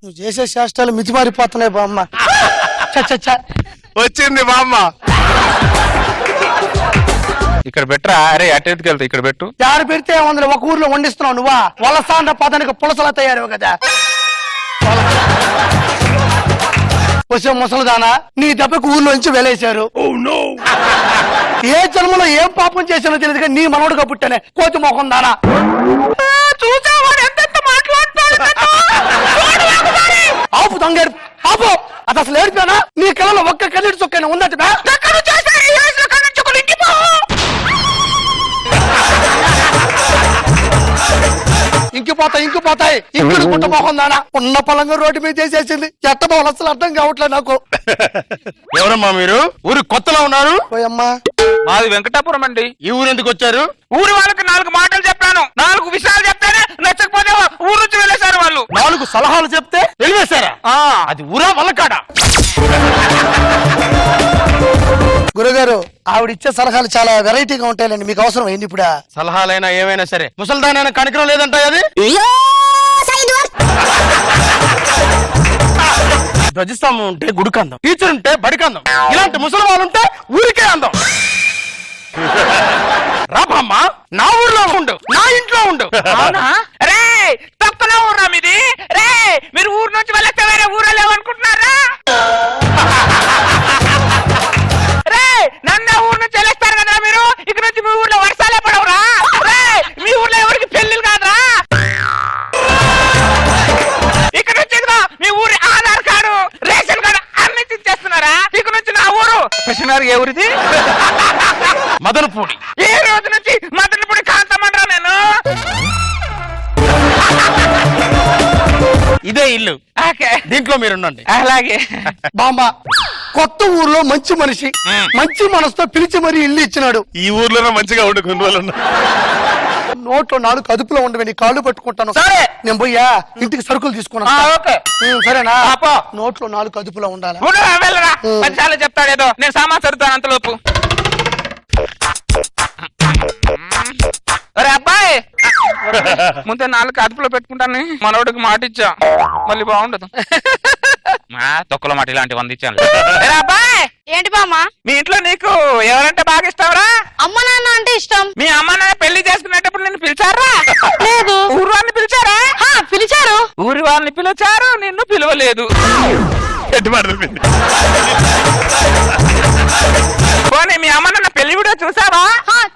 నువ్వు చేసే చేష్టాలు మితిమారిపోతున్నాయి బామ్మ. వచ్చింది బామ్మ. ఇక్కడ పెట్టరా? అరే అటెందుకు వెళ్తా, ఇక్కడ పెట్టు. యారు పెడితే వందలు ఒక ఊర్లో వండిస్తున్నావు నువ్వా? వలసాండ పదానికి పులసలా తయారు కదా. వచ్చే ముసలిదానా, నీ దెబ్బకు ఊర్లో నుంచి వెలేశారు. ఏ జన్మలో ఏం పాపం చేసానో తెలియదు కానీ నీ మనవడుగా పుట్టానే కోతి మొఖం దానా. ఆపు దొంగ ఆపు. అది అసలు ఏడిపోయానా? నీ కళలో ఒక్క కన్నీటి చొక్కైనా ఉందట. ఇంకిపోతాయి ఇంకుడు పుట్ట మొహం దానా. ఉన్న పొలంగా రోడ్డు మీద చేసేసింది. ఎట్టబో అసలు అర్థం కావట్లేదు నాకు. ఎవరమ్మా మీరు? ఊరు కొత్తలో ఉన్నారు? పోయమ్మా, మాది వెంకటాపురం అండి. ఈ ఊరు ఎందుకు వచ్చారు? ఊరి వాళ్ళకి 4 మాటలు చెప్పాను, 4 విషయాలు చెప్తేనే నచ్చకపోతే ఊరు నుంచి వెళ్ళేశారు వాళ్ళు. 4 సలహాలు చెప్తే వెళ్ళివేశారా? అది ఊరా వల్లకాడా? గురుగారు ఆవిడిచ్చే సలహాలు చాలా వెరైటీగా ఉంటాయండి. మీకు అవసరం ఏంటి ఇప్పుడు? సలహాలైనా ఏమైనా సరే ముసల్దానైనా కనికరం లేదంట. అది ధ్వజస్తంభం ఉంటే గుడికి అందం, టీచర్ ఉంటే బడికి అందం, ఇలాంటి ముసలి వాళ్ళు ఉంటే ఊరికే అందం. రాబమ్మా, నా ఊర్లో ఉండు, నా ఇంట్లో ఉండు. రే తప్పలా ఊర్రా మీది. రే మీరు ఊరు నుంచి వెళ్ళేస్తే వేరే ఊరు లేవనుకుంటున్నారా? రే నన్ను ఊరు నుంచి వెళ్ళేస్తారు కదా మీరు. ఇక్కడ నుంచి మీ ఊర్లో వర్షాలే పడవురా? రే మీ ఊర్లో ఎవరికి పెళ్లిళ్ళు కాదురా? ఇక్కడ నుంచి మీ ఊరి ఆధార్ కార్డు, రేషన్ కార్డు అన్ని తెచ్చేస్తున్నారా? ఇక్కడ నుంచి నా ఊరు కృష్ణారు. ఏ ఊరిది? మదనపూడి. ఈ రోజు నుంచి మదనపూడి కాంతమండ్రా నేను. ఇదే ఇల్లు, దీంట్లో మీరు ఉండండి. అలాగే బామ్మ, కొత్త ఊర్లో మంచి మనిషి మంచి మనసుతో పిలిచి మరీ ఇల్లు ఇచ్చినాడు. ఈ ఊర్లోనే మంచిగా ఉండు కొన్ని రోజులు. నోట్లో 4 అదుపులో ఉండవే. నీ కాళ్ళు పట్టుకుంటాను. సరే నేను పోయా ఇంటికి సరుకులు తీసుకున్నా. ఓకే సరేనా? నోట్లో 4 అదుపులో ఉండాలి. వెళ్ళరా, పదిసార్లు చెప్తాడేదో. నేను సామాన్ సరుతాను అంతలోపు. అరే అబ్బాయి, ముందే 4 అదుపులో పెట్టుకుంటాను. మనోడికి మాట ఇచ్చా, మళ్ళీ బాగుండదు. తొక్కల మాట ఇలాంటి 100 ఇచ్చాను. అబ్బాయి, ఏంటి బామ్మ? మీ ఇంట్లో నీకు ఎవరంటే బాగా ఇష్టంరా? అమ్మ నాన్న అంటే ఇష్టం. మీ అమ్మ నాన్న పెళ్లి చేసుకునేటప్పుడు నిన్ను పిలిచారా? లేదు. ఊరు వాళ్ళని పిలిచారా? పిలిచారు. ఊరి వాళ్ళని పిలిచారు, నిన్ను పిలవలేదు. పోనీ మీ అమ్మ నాన్న పెళ్లి వీడియో చూసావా?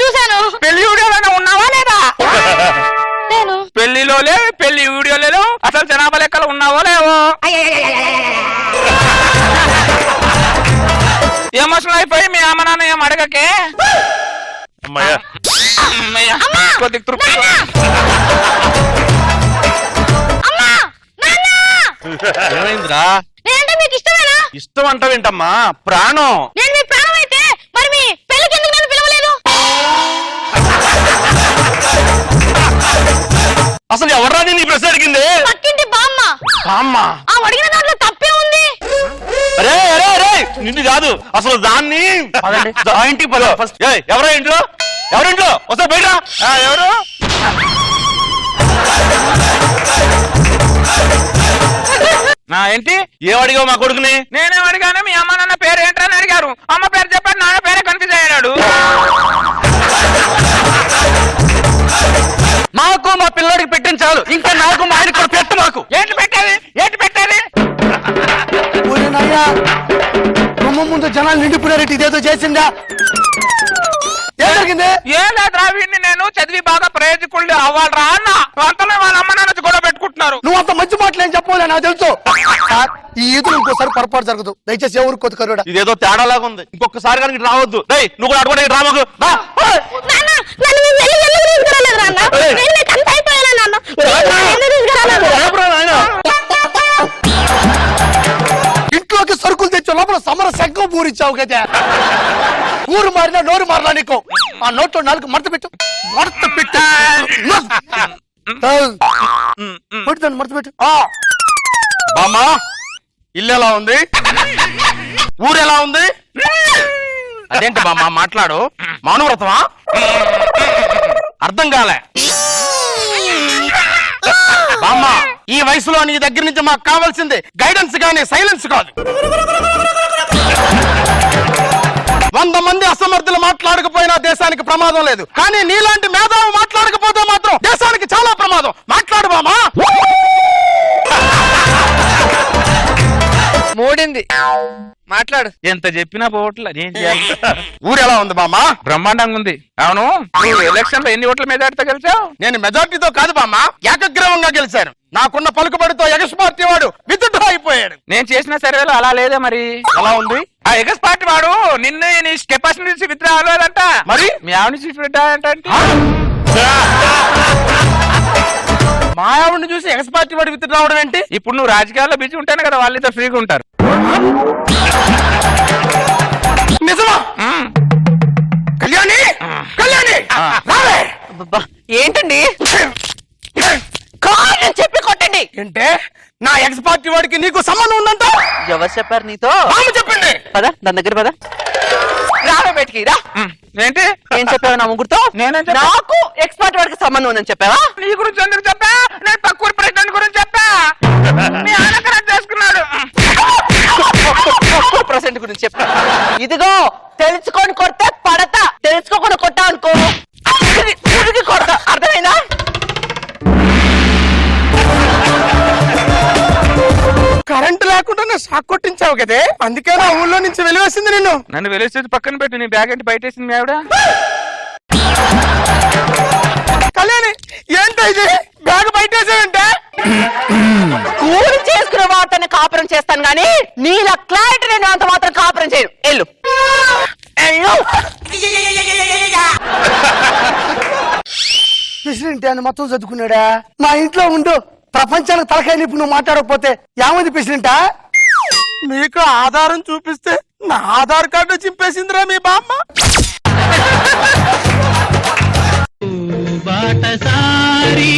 చూశాను. పెళ్లి వీడియోలోనే ఉన్నావా లేదా? నేను పెళ్లిలో లేవు, పెళ్లి వీడియో లేవు, అసలు జనాభా లెక్కలు ఉన్నావో లేవో? ఎమోషనల్ అయిపోయి మీ అమ్మ నాన్న ఏం అడగకే. కొద్దిగా తృప్తి. ఏమైందిరా? నేనంటే మీకు ఇష్టమేనా? ఇష్టం అంటావేంటమ్మా? ప్రాణం. నేను మీ ప్రాణం అయితే మరి మీ పెళ్లికి ఎందుకు నన్ను పిలవలేదు? అసలు ఎవర్రా నీ ప్రశ్న అడిగింది? పక్కింటి బామ్మ. బామ్మ? అడిగిన దాంట్లో తప్పే ఉంది. అరే అరే అరే, నిన్ను కాదు అసలు దాన్ని. ఇంటికి పద ఫస్ట్. ఎవరా ఇంట్లో? ఎవరింట్లో? వస్తా బయట. ఎవరు? ఏంటి ఏమడిగావు మా కొడుకుని? నేనేం అడిగాను? మీ అమ్మ నాన్న పేరు ఏంటని అడిగారు. అమ్మ పేరు చెప్పాడు, నాన్న పేరే కన్ఫ్యూజ్ అయ్యాడు. మాకు మా పిల్లోడికి పెట్టిన చాలు, ఇంకా నాకు మా ఆయనకి కూడా పెట్టు. మాకు ఏంటి పెట్టేది? ఏంటి పెట్టేది? గుమ్మం ముందు జనాలు నిండిపోయారు. ఇదేదో చేసిందా? ఏం జరిగింది? ఏం లేదు రా, వీడిని నేను చదివి బాగా ప్రయోజకుళ్ళు అవ్వాలరా అన్న. అంతలో వాళ్ళ అమ్మ నాన్న కూడా పెట్టుకుంటున్నారు. నువ్వు అంత మంచి మాటలు ఏం చెప్పలే, నాకు తెలుసు. ఈ ఈదులు ఇంకోసారి పొరపాటు జరగదు. దయచేసి ఎవరు కొత్త కరుడా. ఇదేదో తేడాలాగా ఉంది, ఇంకొకసారి కానీ రావద్దు. నువ్వు కూడా అటువంటి రామకు. ఇంట్లోకి సరుకులు తెచ్చే లోపల సమర శంఖం పూరించావు కదా. ఊరు మారినా నోరు మారలా నీకు. ఆ నోట్లో 4 మడత పెట్టు. మడత పెట్టు. మడత పెట్టు. బామ్మ, ఇల్లు ఎలా ఉంది? ఊరు ఎలా ఉంది? అదేంటి బామ్మ మాట్లాడు? మౌనవ్రతమా? అర్థం కాలే బామ్మ. ఈ వయసులో నీ దగ్గర నుంచి మాకు కావాల్సింది గైడెన్స్ గానీ సైలెన్స్ కాదు. 100 మంది అసమర్థులు మాట్లాడకపోయినా దేశానికి ప్రమాదం లేదు, కానీ నీలాంటి మేధావు మాట్లాడకపోతే మాత్రం దేశానికి చాలా ప్రమాదం. మాట్లాడు బామా. మూడింది మాట్లాడు. ఎంత చెప్పినా పోవట్లే, నేను చేయాలి. ఊరు ఎలా ఉంది బామా? బ్రహ్మాండంగా ఉంది. అవును, నువ్వు ఎలక్షన్ లో ఎన్ని ఓట్ల మీద గెలిచావు? నేను మెజార్టీతో కాదు బామా, ఏకగ్రీవంగా గెలిచాను. నాకున్న పలుకుబడితో ఎగస్ పార్టీ వాడు విత్డ్రా అయిపోయాడు. నేను చేసిన సర్వేలో అలా లేదే మరి. ఎలా ఉంది? ఆ ఎగస్ పార్టీ వాడు నిన్ను నీ కెపాసిటీ నుంచి విత్డ్రా అవ్వలేదంట. మరి మీ ఆవిడ నుంచి విత్డ్రా అంటే మా ఆవిడని చూసి ఎగస్ పార్టీ వాడు విత్డ్రా అవడం ఏంటి? ఇప్పుడు నువ్వు రాజకీయాల్లో బిజీ ఉంటాను కదా, వాళ్ళిద్దరు ఫ్రీగా ఉంటారు. నిజమా? కళ్యాణి, కళ్యాణి రావే. అబ్బబ్బా, ఏంటండి కారణం చెప్పి కొట్టండి. ఏంటే నా ఎక్స్ పార్టీ వాడికి నీకు సంబంధం ఉందంట? ఎవరు చెప్పారు నీతో? ఆమె చెప్పింది. పద దాని దగ్గర పద. రావే బయటికి రా. ఏంటి ఏం చెప్పావు నా ముగ్గురుతో? నేనేం చెప్పా? నాకు ఎక్స్పర్ట్ వాడికి సంబంధం ఉందని చెప్పావా? నీ గురించి ఎందుకు చెప్పా? నేను పక్కూరి ప్రెసిడెంట్ గురించి చెప్పా. మీ ఆయన కరెక్ట్ చేసుకున్నాడు. ప్రెసిడెంట్ గురించి చెప్పా. ఇదిగో తెలుసుకొని కొడితే పడతా, తెలుసుకోకుండా కొట్టా అనుకో తిరిగి కొడతా. అర్థమైందా? కరెంటు లేకుండా షాక్ కొట్టించావు కదే, అందుకే నా ఊళ్ళో నుంచి వెలివేసింది నిన్ను. నన్ను వెలిసేది పక్కన పెట్టు, నీ బ్యాగ్ అంటే బయటేసింది మీ ఆవిడ. కళ్యాణి ఏంటో ఇది, బ్యాగ్ బయటేసావంటే? కూలి చేసుకునే వాటిని కాపురం చేస్తాను గానీ నీలా క్లారిటీ నేను అంత మాత్రం కాపురం చేయను. ఎల్లు ప్రెసిడెంట్ అని మొత్తం చదువుకున్నాడా? మా ఇంట్లో ఉండు, ప్రపంచానికి తలకాయ నిప్పు నువ్వు మాట్లాడకపోతే ఏమైంది ప్రెసిడెంటా? మీకు ఆధారం చూపిస్తే నా ఆధార్ కార్డు చింపేసిందిరా మీ బామ్మ. బాటసారి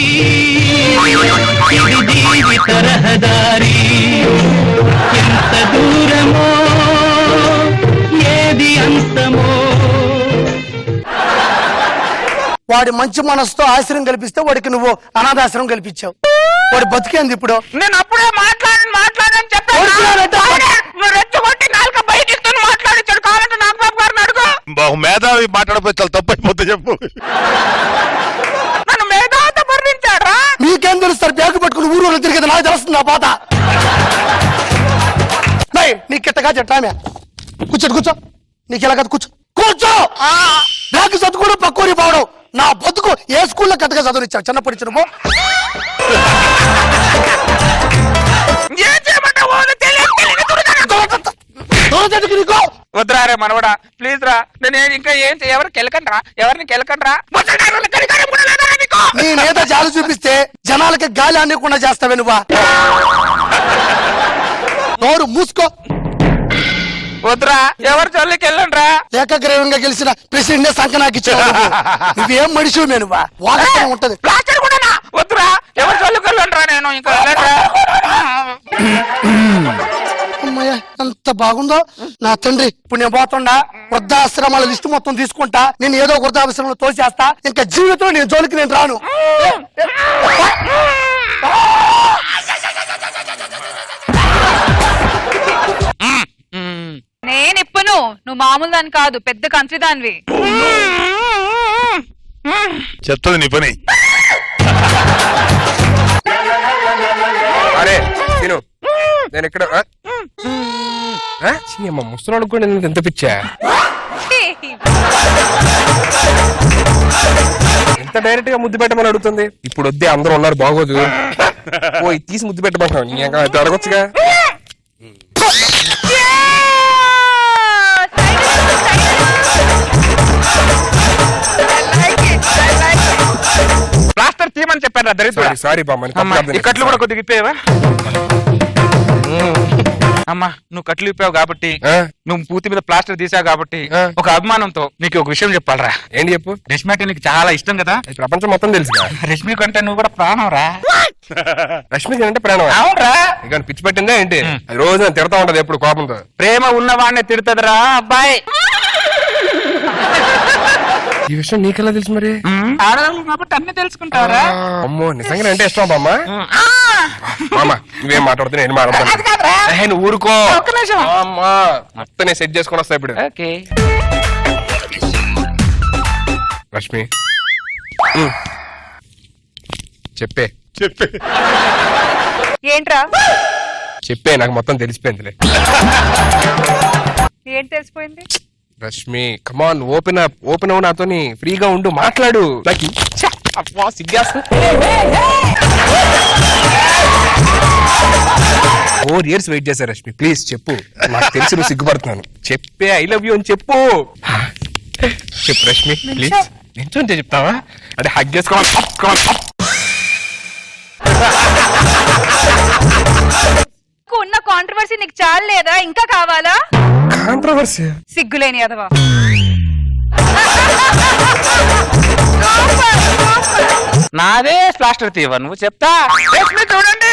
జీవిత రహదారి, ఎంత దూరమో ఏది అంతమో. వాడి మంచి మనసుతో ఆశ్రయం కల్పిస్తే వాడికి నువ్వు అనాథాశ్రయం కల్పించావు. వాడు బతికేంది ఇప్పుడు? నేను అప్పుడే మాట్లాడని చెప్పాను. నువ్వు రెచ్చగొట్టి నాలుక బయటికి మాట్లాడించాడు. కావాలంటే నాగబాబు గారిని అడుగు. బాబు మేధావి మాట్లాడపోతే చాలా తప్పు అయిపోతే చెప్పు. నన్ను మేధావితో వర్ణించాడా? మీకేం తెలుస్తారు? బ్యాగ్ పట్టుకుని ఊరు తిరిగేది నాకు తెలుస్తుంది. ఆ బాధ నీ కిట్టగా చెట్టామే. కూర్చోడు కూర్చో, నీకు ఎలా కదా కూర్చో కూర్చో. బ్యాగ్ చదువుకోవడం పక్కూరి పోవడం నా బతుకు. ఏ స్కూల్లో కట్టగా చదువునిచ్చావు చిన్నప్పటి నుంచి నువ్వు? ఏం చేయమంటావు? వద్దురారే మనవడా, ప్లీజ్ రా. నేను ఇంకా ఏం ఎవరికి కెలకండ్రా, ఎవరిని కెలకండ్రా. నీ మీద జాలి చూపిస్తే జనాలకి గాలి అందకుండా చేస్తావే నువ్వా? నోరు మూసుకో. వద్దురా, ఎవరి చల్లికి వెళ్ళండ్రా. ఏకగ్రీవంగా గెలిచిన ప్రెసిడెంట్ సంఖ్య నాకు ఇచ్చావు. నువ్వేం మనిషి నువ్వా? వాస్తవం ఉంటది. ప్లాస్టర్ కూడా వద్దురా, ఎవరి చల్లికి వెళ్ళండ్రా. నేను ఇంకా అమ్మయ్య ఎంత బాగుందో నా తండ్రి. ఇప్పుడు నేను పోతుండా వృద్ధాశ్రమాల లిస్టు మొత్తం తీసుకుంటా, నేను ఏదో వృద్ధాశ్రమంలో తోసేస్తా. ఇంకా జీవితంలో నేను జోలికి నేను రాను. నేను ఇప్పను, నువ్వు మామూలు దాని కాదు, పెద్ద కంట్రీ దానివి. చెత్తది నీ పని. అరే తిను, నేను ఇక్కడ ముసలాడు కూడా ఎంత పిచ్చా, ఎంత డైరెక్ట్ గా ముద్దు పెట్టమని అడుగుతుంది. ఇప్పుడు వద్దే, అందరూ ఉన్నారు బాగోదు. ఓ తీసి ముద్దు పెట్టమంటున్నావు, అడగొచ్చుగా. ప్లాస్టర్ తీయమని చెప్పారా దరిద్ర. సారీ బామ్మ, ఈ కట్లు కూడా కొద్దిగా ఇప్పేవా? అమ్మా నువ్వు కట్లు ఇప్పావు కాబట్టి, నువ్వు పూర్తి మీద ప్లాస్టర్ తీసావు కాబట్టి, ఒక అభిమానంతో నీకు ఒక విషయం చెప్పాలరా. ఏంటి చెప్పు. రష్మి అంటే నీకు చాలా ఇష్టం కదా? ప్రపంచం మొత్తం తెలుసు. రష్మి కంటే నువ్వు కూడా ప్రాణం రా. రష్మికి అంటే ప్రాణం? అవునరా. ఇక పిచ్చి పట్టిందా ఏంటి? అది రోజు నేను తిడతా ఉంటది ఎప్పుడు కోపంతో. ప్రేమ ఉన్నవాడినే తిడుతుందిరా అబ్బాయి. ఈ విషయం నీకెలా తెలుసు మరి? ఆడవాళ్ళు కాబట్టి అన్ని తెలుసుకుంటారా? అమ్మో నిజంగా అంటే ఇష్టం బామ్మ. మామ నువ్వేం మాట్లాడుతున్నా నేను మాట్లాడుతాను. నువ్వు ఊరుకో. ఒక్క నిమిషం. అమ్మా మొత్తం నేను సెట్ చేసుకొని వస్తా ఇప్పుడు. ఓకే. రష్మి చెప్పే ఏంట్రా చెప్పే నాకు మొత్తం తెలిసిపోయిందిలే. ఏంటి తెలిసిపోయింది? రష్మి కమాన్ ఓపెన్ అవు నాతోని ఫ్రీగా ఉండు మాట్లాడు. నాకు సిగ్గాస్తా. 4 years వెయిట్ చేశా రష్మి ప్లీజ్ చెప్పు. నాకు తెలిసి నువ్వు సిగ్గుపడుతున్నాను. చెప్పే ఐ లవ్ యూ అని చెప్పు. చెప్పు రష్మి ప్లీజ్. నించుంటే చెప్తావా? అంటే హగ్ చేసుకోవాలి. ఉన్న కాంట్రవర్సీ నీకు చాలు లేదా? ఇంకా కావాలా? కాంట్రవర్సీ సిగ్గులేని అదవా. నాదే ప్లాస్టర్ తీవ నువ్వు చెప్తా. రష్మి చూడండి